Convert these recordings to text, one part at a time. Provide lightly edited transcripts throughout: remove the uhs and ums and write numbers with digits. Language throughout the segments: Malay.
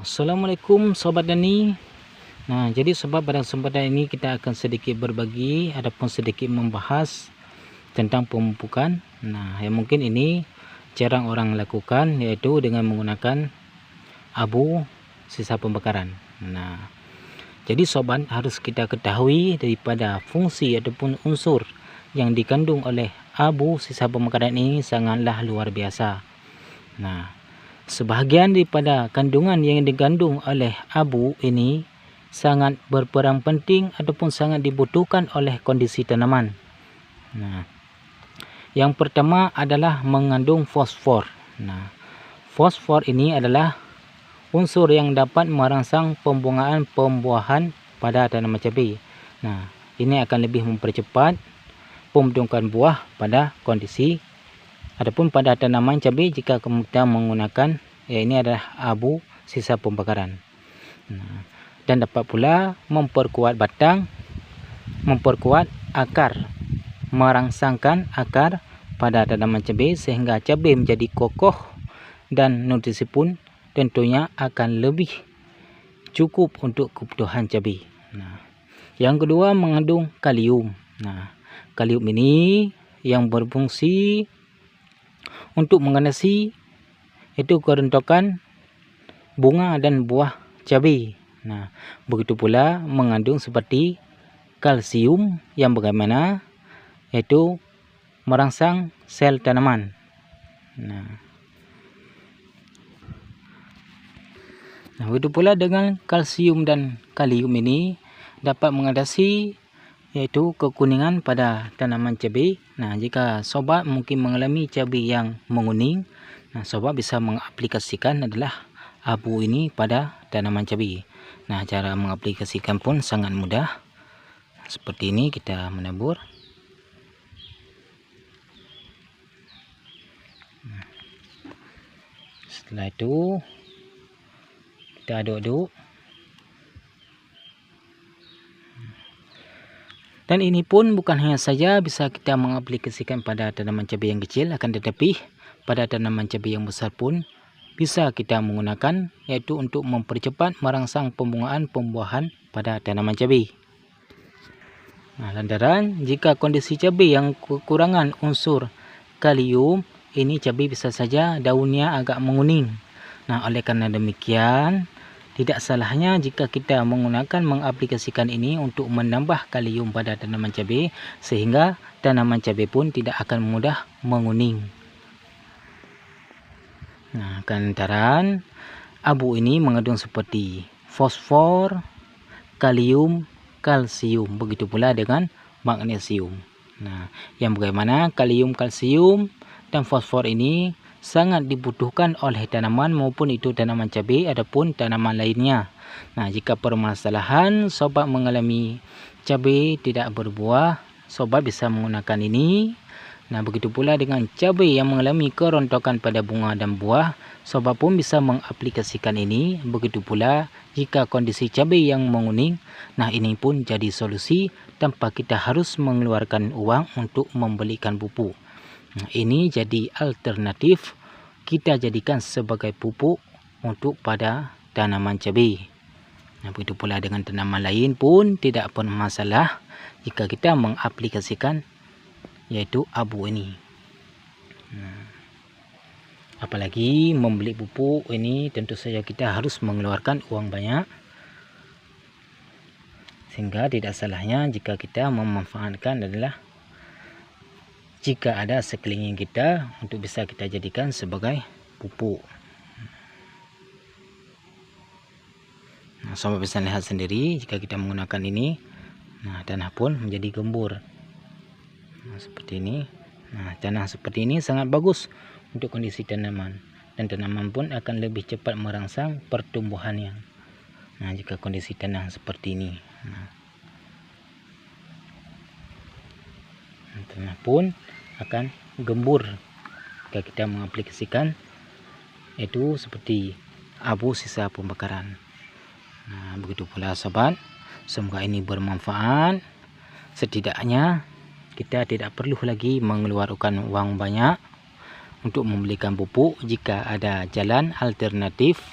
Assalamualaikum Sobat Dani. Nah, jadi sobat, pada kesempatan ini kita akan sedikit berbagi ataupun sedikit membahas tentang pemupukan. Nah, yang mungkin ini jarang orang lakukan, yaitu dengan menggunakan abu sisa pembakaran. Nah, jadi sobat, harus kita ketahui daripada fungsi ataupun unsur yang dikandung oleh abu sisa pembakaran ini sangatlah luar biasa. Nah, sebahagian daripada kandungan yang dikandung oleh abu ini sangat berperan penting ataupun sangat dibutuhkan oleh kondisi tanaman. Nah, yang pertama adalah mengandung fosfor. Nah, fosfor ini adalah unsur yang dapat merangsang pembungaan pembuahan pada tanaman cabai. Nah, ini akan lebih mempercepat pembentukan buah pada kondisi adapun pada tanaman cabai jika kita menggunakan ini adalah abu sisa pembakaran. Nah, dan dapat pula memperkuat batang, memperkuat akar, merangsangkan akar pada tanaman cabai sehingga cabai menjadi kokoh dan nutrisi pun tentunya akan lebih cukup untuk kebutuhan cabai. Nah, yang kedua mengandung kalium. Nah, kalium ini yang berfungsi untuk mengatasi itu kerontokan bunga dan buah cabai. Nah, begitu pula mengandung seperti kalsium yang bagaimana yaitu merangsang sel tanaman. Nah, begitu pula dengan kalsium dan kalium ini dapat mengatasi yaitu kekuningan pada tanaman cabai. Nah, jika sobat mungkin mengalami cabai yang menguning, nah sobat bisa mengaplikasikan adalah abu ini pada tanaman cabai. Nah, cara mengaplikasikan pun sangat mudah. Seperti ini kita menabur. Setelah itu kita aduk-aduk. Dan ini pun bukan hanya saja bisa kita mengaplikasikan pada tanaman cabai yang kecil, akan tetapi pada tanaman cabai yang besar pun bisa kita menggunakan, yaitu untuk mempercepat merangsang pembungaan pembuahan pada tanaman cabai. Nah, lantaran jika kondisi cabai yang kekurangan unsur kalium, ini cabai bisa saja daunnya agak menguning. Nah, oleh karena demikian, tidak salahnya jika kita mengaplikasikan ini untuk menambah kalium pada tanaman cabai sehingga tanaman cabai pun tidak akan mudah menguning. Nah, lantaran abu ini mengandung seperti fosfor, kalium, kalsium, begitu pula dengan magnesium. Nah, yang bagaimana kalium, kalsium dan fosfor ini sangat dibutuhkan oleh tanaman maupun itu tanaman cabai ataupun tanaman lainnya. Nah, jika permasalahan sobat mengalami cabai tidak berbuah, sobat bisa menggunakan ini. Nah, begitu pula dengan cabai yang mengalami kerontokan pada bunga dan buah, sobat pun bisa mengaplikasikan ini. Begitu pula jika kondisi cabai yang menguning, nah ini pun jadi solusi tanpa kita harus mengeluarkan uang untuk membelikan pupuk. Nah, ini jadi alternatif kita jadikan sebagai pupuk untuk pada tanaman cabai. Nah, begitu pula dengan tanaman lain pun tidak pun masalah jika kita mengaplikasikan yaitu abu ini. Nah, apalagi membeli pupuk ini tentu saja kita harus mengeluarkan uang banyak, sehingga tidak salahnya jika kita memanfaatkan adalah jika ada sekeliling kita untuk bisa kita jadikan sebagai pupuk. Nah, sobat bisa lihat sendiri jika kita menggunakan ini, nah tanah pun menjadi gembur. Nah, seperti ini. Nah, tanah seperti ini sangat bagus untuk kondisi tanaman, dan tanaman pun akan lebih cepat merangsang pertumbuhannya. Nah, jika kondisi tanah seperti ini, nah, tanah pun akan gembur jika kita mengaplikasikan itu seperti abu sisa pembakaran. Nah, begitu pula sobat, semoga ini bermanfaat. Setidaknya kita tidak perlu lagi mengeluarkan uang banyak untuk membelikan pupuk jika ada jalan alternatif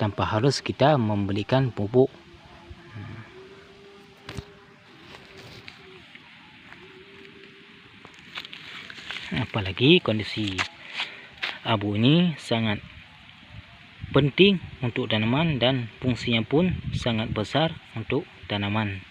tanpa harus kita membelikan pupuk. Apalagi kondisi abu ini sangat penting untuk tanaman dan fungsinya pun sangat besar untuk tanaman.